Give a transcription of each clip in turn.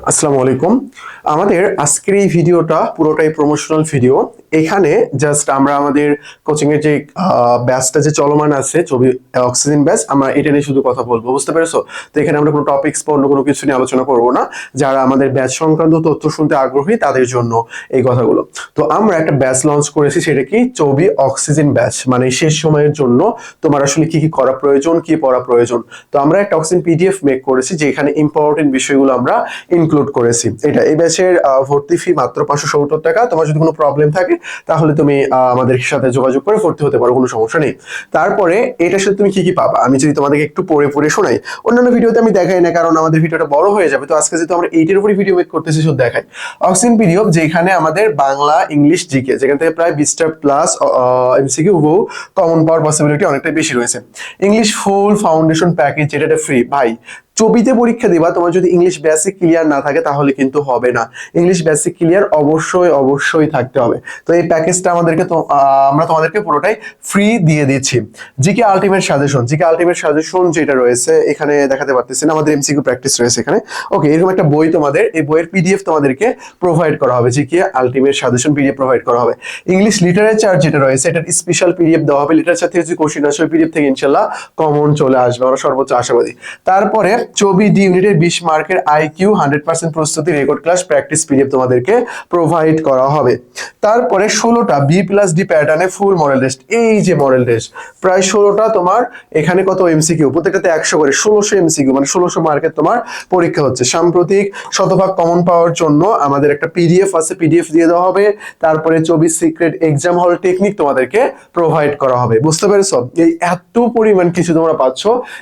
আসসালামু আলাইকুম। আমাদের আজকের এই ভিডিওটা পুরোটাই প্রমোশনাল ভিডিও। এখানে জাস্ট আমরা আমাদের কোচিং এর যে ব্যাচটা যে চলমান আছে ছবি অক্সিজেন ব্যাচ, আমরা এটা নিয়ে শুধু কথা বলবো, বুঝতে পেরেছো? তো এখানে আমরা কোনো টপিকস বা অন্য কোনো কিছু নিয়ে আলোচনা করবো না। যারা আমাদের ব্যাচ সংক্রান্ত তথ্য শুনতে আগ্রহী তাদের জন্য এই কথাগুলো। তো আমরা একটা ব্যাচ লঞ্চ করেছি, সেটা কি ছবি অক্সিজেন ব্যাচ, মানে শেষ সময়ের জন্য তোমার আসলে কি কি করা প্রয়োজন, কি পড়া প্রয়োজন। তো আমরা একটা অক্সিজেন পিডিএফ মেক করেছি যেখানে ইম্পর্টেন্ট বিষয়গুলো আমরা ইনক্লুড করেছি। এটা এই ব্যাচের ভর্তি ফি মাত্র 570 টাকা। তোমার যদি কোনো প্রবলেম থাকে তাহলে তুমি আমাদের সাথে যোগাযোগ করে ভর্তি হতে পারো, কোনো সমস্যা নেই। তারপরে এটার সাথে তুমি কি কি পাবা আমি যদি তোমাদেরকে একটু পড়ে পড়ে শোনাই। অন্যান্য ভিডিওতে আমি দেখাই না, কারণ আমাদের ভিডিওটা বড় হয়ে যাবে। তো আজকে যেহেতু আমরা এইটের উপরে ভিডিও মেক করতেছি, শুধু দেখাই। অক্সিজেন পিডিএফ যেখানে আমাদের বাংলা, ইংলিশ, জিকে, যেখান থেকে প্রায় 20টা প্লাস এমসিকিউ হুবহু কমন পাওয়ার পসিবিলিটি অনেকটাই বেশি রয়েছে। ইংলিশ ফুল ফাউন্ডেশন প্যাকেজ, যেটা ফ্রি ভাই। ছবিতে পরীক্ষা দিবা, তোমার যদি ইংলিশ বেসিক ক্লিয়ার না থাকে তাহলে কিন্তু হবে না। ইংলিশ বেসিক ক্লিয়ার অবশ্যই অবশ্যই থাকতে হবে। তো এই প্যাকেজটা আমরা তোমাদেরকে পুরোটাই ফ্রি দিয়ে দিচ্ছি। GK ultimate suggestion, GK ultimate suggestion যেটা রয়েছে এখানে দেখাতে পারতেছি না, আমাদের এমসিকিউ প্র্যাকটিস রয়েছে এখানে। ওকে, এরকম একটা বই তোমাদের, এই বইয়ের পিডিএফ তোমাদেরকে প্রোভাইড করা হবে। GK ultimate suggestion PDF provide করা হবে। ইংলিশ লিটারেচার যেটা রয়েছে এটার স্পেশাল পিডিএফ দেওয়া হবে। লিটারেচার থেকে যে কোশ্চেন আসবে পিডিএফ থেকে ইনশাআল্লাহ কমন চলে আসবে, আমরা সর্বোচ্চ আশাবাদী। তারপরে ছবি ডি ইউনিটের 20 মার্কের আইকিউ 100% প্রস্তুতি রেকর্ড ক্লাস প্র্যাকটিস পিডিএফ তোমাদেরকে প্রোভাইড করা হবে। তারপরে 16টা বি প্লাস ডি প্যাটার্নে ফুল মডেল টেস্ট। এই যে মডেল টেস্ট প্রায় 16টা, তোমার এখানে কত এমসিকিউ, প্রত্যেকটাতে 100 করে, 1600 এমসিকিউ, মানে 1600 মার্কের তোমার পরীক্ষা হচ্ছে। সাম্প্রতিক শতভাগ কমন পাওয়ার জন্য আমাদের একটা পিডিএফ আছে, পিডিএফ দিয়ে দেওয়া হবে। তারপরে 24 সিক্রেট এক্সাম হল টেকনিক তোমাদেরকে প্রোভাইড করা হবে, বুঝতে পেরেছো? এই এত পরিমাণ কিছু তোমরা পাচ্ছ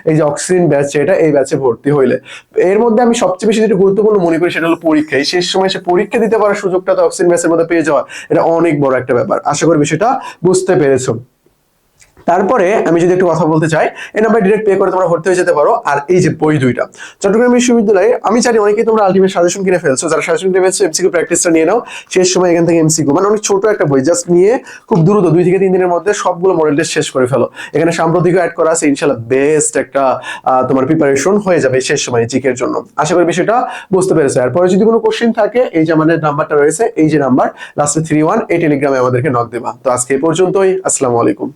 এই যে অক্সিজেন ব্যাচ, এটা এই ব্যাচে ভর্তি হইলে। এর মধ্যে আমি সবচেয়ে বেশি যেটা গুরুত্বপূর্ণ মনে করি সেটা হলো পরীক্ষা। এই শেষ সময় সে পরীক্ষা দিতে পারার সুযোগটা তো অক্সিজেন ব্যাচের মধ্যে পেয়ে যাওয়া, এটা অনেক বড় একটা ব্যাপার। আশা করি বিষয়টা বুঝতে পেরেছো। তারপরে আমি যদি একটু কথা বলতে চাই, এই নাম্বার ডিরেক্ট পে করে তোমরা ভর্তি হয়ে যেতে পারো। আর এই যে বই দুইটা, চট্টগ্রাম বিশ্ববিদ্যালয়ে, আমি জানি অনেকেই তোমরা আলটিমেট সাজেশন কিনে ফেলছো। যারা সাজেশন কিনে ফেলছো এমসিকিউ প্র্যাকটিসটা নিয়ে নাও। শেষ সময় এখান থেকে এমসিকিউ, মানে অনেক ছোট একটা বই, জাস্ট নিয়ে খুব দ্রুত 2 থেকে 3 দিনের মধ্যে সবগুলো মডেল টেস্ট শেষ করে ফেলো। এখানে সাম্প্রতিক অ্যাড করা আছে, ইনশাআল্লাহ বেস্ট একটা তোমার প্রিপারেশন হয়ে যাবে শেষ সময় জিকের জন্য। আশা করি বিষয়টা বুঝতে পেরেছো। এরপরে যদি কোনো কোশ্চেন থাকে, এই যে আমাদের নাম্বারটা রয়েছে, এই যে নাম্বার লাস্টে 31, এই টেলিগ্রামে আমাদেরকে নক দেবা। তো আজকে এই পর্যন্তই। আসসালামু আলাইকুম।